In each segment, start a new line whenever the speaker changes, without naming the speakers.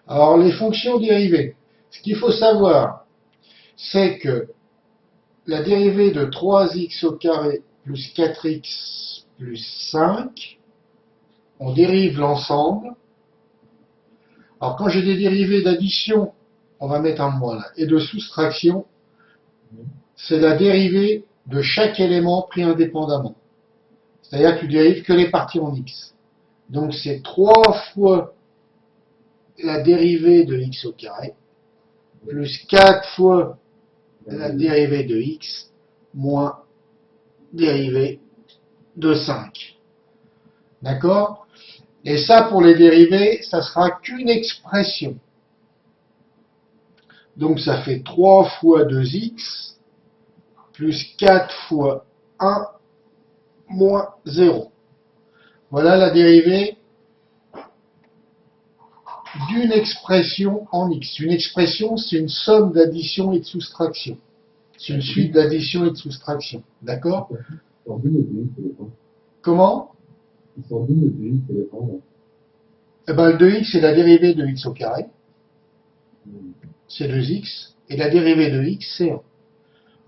Alors, les fonctions dérivées. Ce qu'il faut savoir, c'est que la dérivée de 3x au carré plus 4x plus 5, on dérive l'ensemble. Alors, quand j'ai des dérivées d'addition, on va mettre un moins là, et de soustraction, c'est la dérivée de chaque élément pris indépendamment. C'est-à-dire que tu dérives que les parties en x. Donc, c'est 3 fois la dérivée de x au carré, plus 4 fois la dérivée de x, moins dérivée de 5. D'accord? Et ça, pour les dérivés, ça sera qu'une expression. Donc, ça fait 3 fois 2x, plus 4 fois 1, moins 0. Voilà la dérivée d'une expression en x. Une expression, c'est une somme d'addition et de soustraction. C'est une suite d'addition et de soustraction. D'accord? Comment? Eh ben, le 2x, c'est la dérivée de x au carré. C'est 2x. Et la dérivée de x, c'est 1.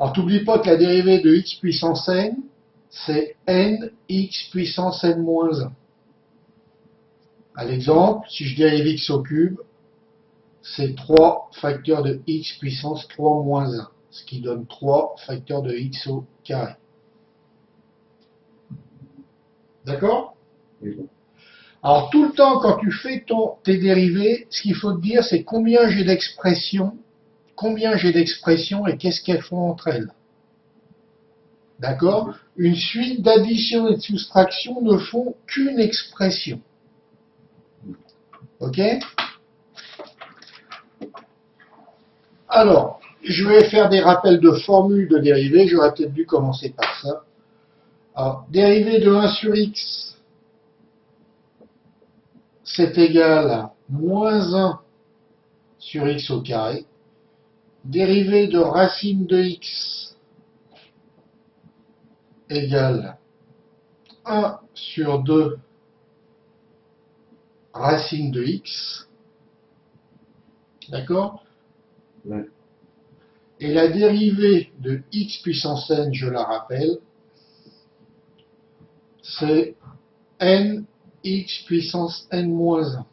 Alors, t'oublies pas que la dérivée de x puissance n, c'est nx puissance n moins 1. À l'exemple, si je dérive x au cube, c'est 3 facteurs de x puissance 3 moins 1, ce qui donne 3 facteurs de x au carré. D'accord?
Oui.
Alors, tout le temps, quand tu fais tes dérivés, ce qu'il faut te dire, c'est combien j'ai d'expressions et qu'est-ce qu'elles font entre elles. D'accord? Une suite d'addition et de soustraction ne font qu'une expression. Ok? Alors, je vais faire des rappels de formules de dérivés. J'aurais peut-être dû commencer par ça. Alors, dérivée de 1 sur x, c'est égal à moins 1 sur x au carré. Dérivée de racine de x égale 1 sur 2 racine de x. D'accord?
Ouais.
Et la dérivée de x puissance n, je la rappelle, c'est n x puissance n moins 1.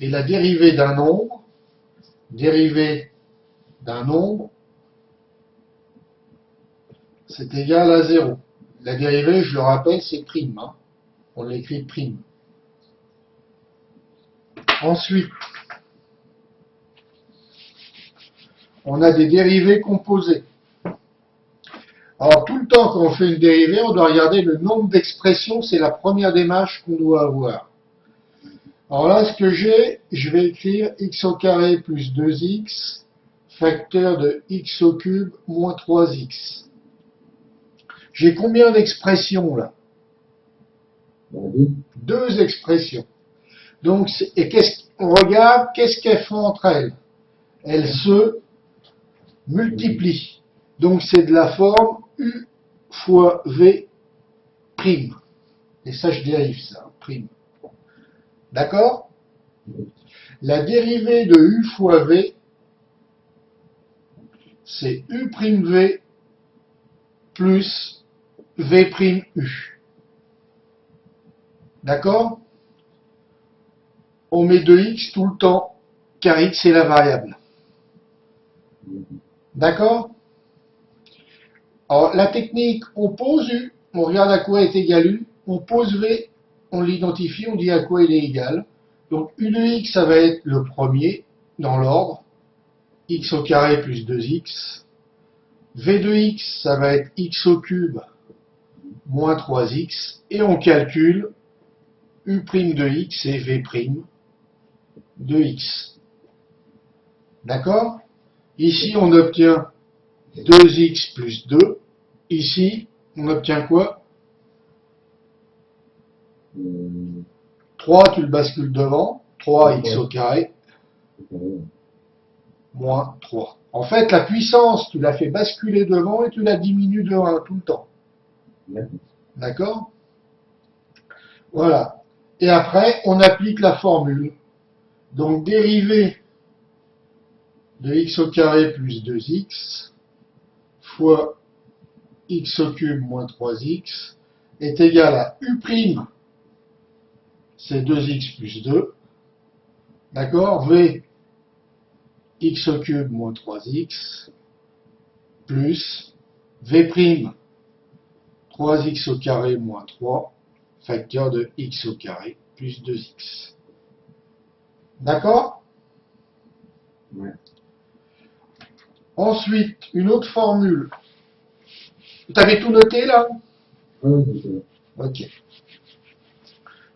Et la dérivée d'un nombre, c'est égal à 0. La dérivée, je le rappelle, c'est prime. Hein. On l'écrit prime. Ensuite, on a des dérivées composées. Alors, tout le temps quand on fait une dérivée, on doit regarder le nombre d'expressions. C'est la première démarche qu'on doit avoir. Alors là, ce que j'ai, je vais écrire x au carré plus 2x, facteur de x au cube moins 3x. J'ai combien d'expressions là? 2 expressions. Donc, on regarde, qu'est-ce qu'elles font entre elles? Elles se multiplient. Donc, c'est de la forme u fois v prime. Et ça, je dérive ça, prime. D'accord? La dérivée de u fois v, c'est u prime v plus v prime u. D'accord? On met 2x tout le temps, car x est la variable. D'accord? Alors, la technique, on pose u, on regarde à quoi est égal u, on pose v, on l'identifie, on dit à quoi il est égal. Donc, u de x, ça va être le premier, dans l'ordre, x au carré plus 2x. v de x, ça va être x au cube moins 3x. Et on calcule u' de x et v' de x. D'accord? Ici, on obtient 2x plus 2. Ici, on obtient quoi? 3, tu le bascules devant. 3x au carré moins 3. En fait, la puissance, tu la fais basculer devant et tu la diminues de 1 tout le temps. D'accord? Voilà. Et après, on applique la formule. Donc, dérivée de x au carré plus 2x fois x au cube moins 3x est égal à u', c'est 2x plus 2, d'accord, v x au cube moins 3x plus v', 3x au carré moins 3, facteur de x au carré plus 2x. D'accord?
Ouais.
Ensuite, une autre formule. Tu avais tout noté là?
Ouais, c'est ça.
Ok.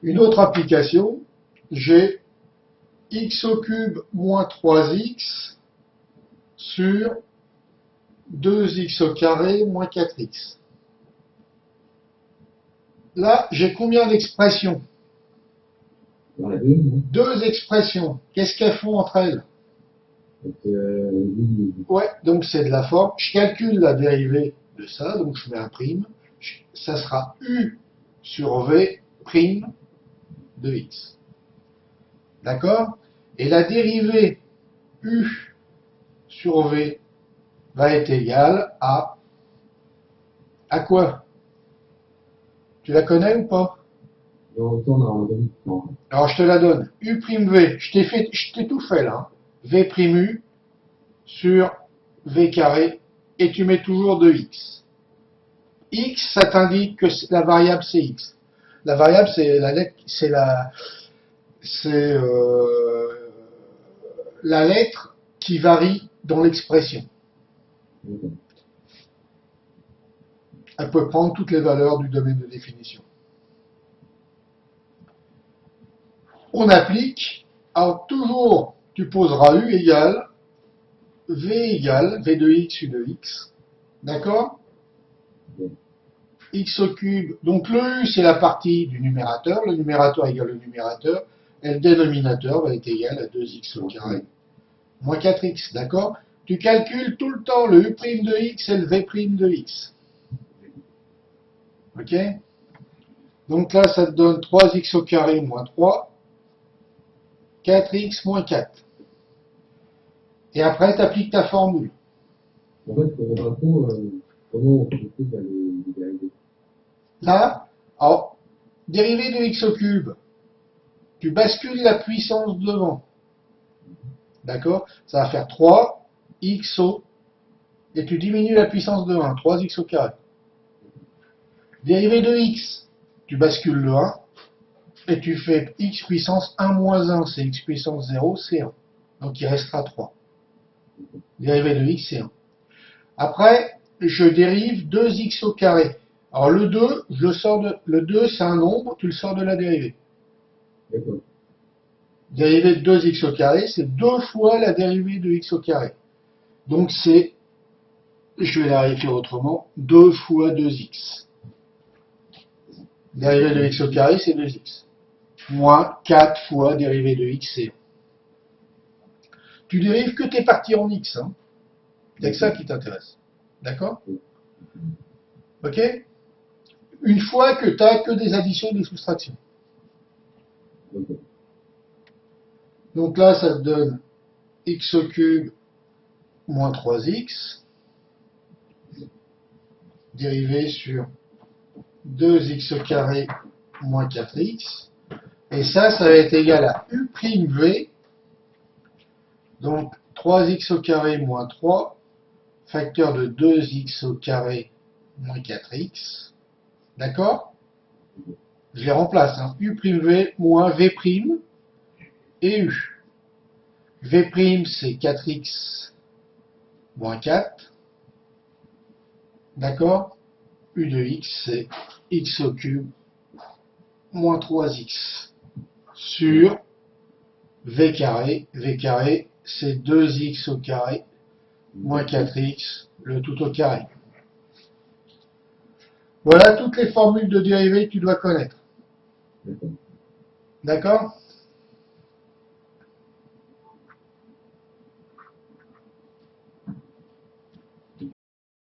Une autre application, j'ai x au cube moins 3x sur 2x au carré moins 4x. Là, j'ai combien d'expressions?
Dans la une, non?
Deux expressions. Qu'est-ce qu'elles font entre elles?
Donc, une,
Ouais, donc c'est de la forme. Je calcule la dérivée de ça, donc je mets un prime. Ça sera u sur v prime de x. D'accord? Et la dérivée u sur v va être égale à quoi? Tu la connais ou pas?
on retourne en demi-temps.
Alors je te la donne. U', v. Je t'ai tout fait là. Hein. V' u sur v carré et tu mets toujours 2x. X, ça t'indique que la variable c'est x. La variable c'est la lettre, c'est la lettre qui varie dans l'expression.
D'accord.
Elle peut prendre toutes les valeurs du domaine de définition. On applique, alors toujours tu poseras u égale v de x u de x, d'accord? X au cube, donc le u c'est la partie du numérateur, le numérateur égale le numérateur, et le dénominateur va être égal à 2x au carré moins 4x, d'accord? Tu calcules tout le temps le u' de x et le v' de x. Ok? Donc là, ça te donne 3x au carré moins 3, 4x moins 4. Et après, tu appliques ta formule.
En fait, pour comprendre comment on calcule les dérivés.
Là, alors, dérivée de x au cube, tu bascules la puissance devant. D'accord? Ça va faire 3x au, et tu diminues la puissance de 1, 3x au carré. Dérivée de x, tu bascules le 1, et tu fais x puissance 1 moins 1, c'est x puissance 0, c'est 1. Donc il restera 3. Dérivée de x, c'est 1. Après, je dérive 2x au carré. Alors le 2, le 2 c'est un nombre, tu le sors de la dérivée.
D'accord.
Dérivée de 2x au carré, c'est 2 fois la dérivée de x au carré. Donc c'est, je vais la réécrire autrement, 2 fois 2x. Dérivée de x au carré, c'est 2x. Moins 4 fois dérivée de x, c'est 1. Tu dérives que tes parties en x. Hein. C'est que ça qui t'intéresse. D'accord? Ok? Une fois que tu n'as que des additions et des soustractions.
D'accord.
Donc là, ça te donne x au cube moins 3x, dérivé sur 2x au carré moins 4x. Et ça va être égal à u'v, donc 3x au carré moins 3, facteur de 2x au carré moins 4x. D'accord? Je les remplace. Hein. u'v moins v' et u. v' c'est 4x moins 4. D'accord? U de x, c'est x au cube moins 3x sur v carré. V carré, c'est 2x au carré moins 4x, le tout au carré. Voilà toutes les formules de dérivée que tu dois connaître.
D'accord.
D'accord?